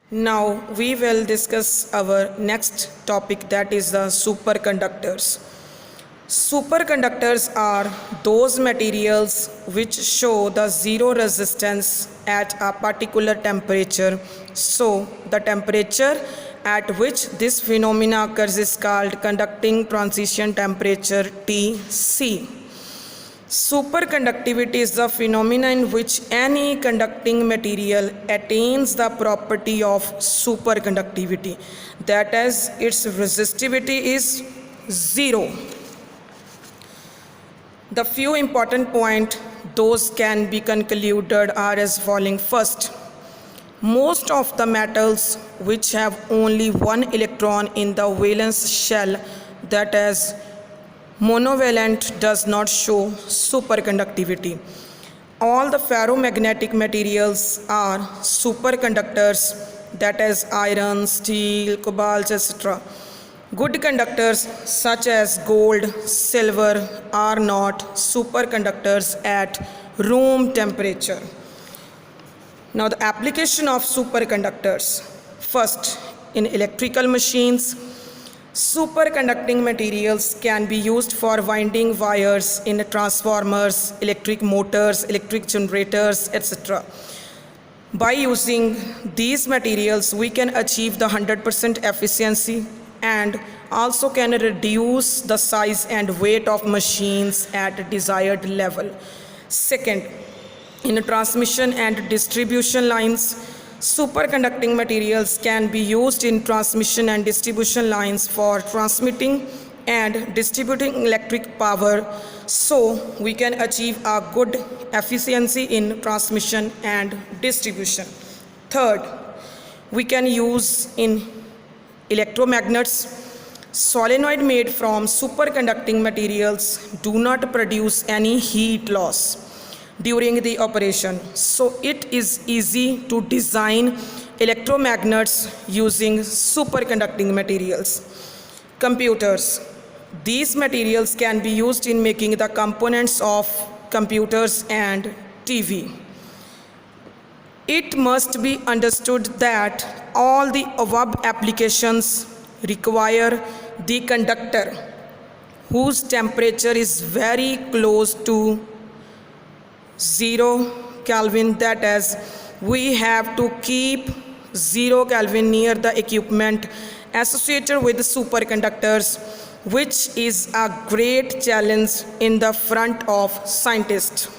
Now we will discuss our next topic, that is the superconductors. Superconductors are those materials which show the zero resistance at a particular temperature. So the temperature at which this phenomena occurs is called conducting transition temperature Tc. Superconductivity is the phenomenon in which any conducting material attains the property of superconductivity, that is, its resistivity is zero. The few important points those can be concluded are as following. First, most of the metals which have only one electron in the valence shell, that is monovalent, does not show superconductivity. All the ferromagnetic materials are superconductors, that is iron, steel, cobalt, etc. Good conductors such as gold, silver are not superconductors at room temperature. Now the application of superconductors. First, in electrical machines, superconducting materials can be used for winding wires in transformers, electric motors, electric generators, etc. By using these materials, we can achieve the 100% efficiency and also can reduce the size and weight of machines at desired level. Second, in transmission and distribution lines, superconducting materials can be used in transmission and distribution lines for transmitting and distributing electric power, so we can achieve a good efficiency in transmission and distribution. Third, we can use in electromagnets. Solenoid made from superconducting materials do not produce any heat loss during the operation, so it is easy to design electromagnets using superconducting materials. Computers. These materials can be used in making the components of computers and TV. It must be understood that all the above applications require the conductor whose temperature is very close to 0 Kelvin, that is, we have to keep 0 Kelvin near the equipment associated with superconductors, which is a great challenge in the front of scientists.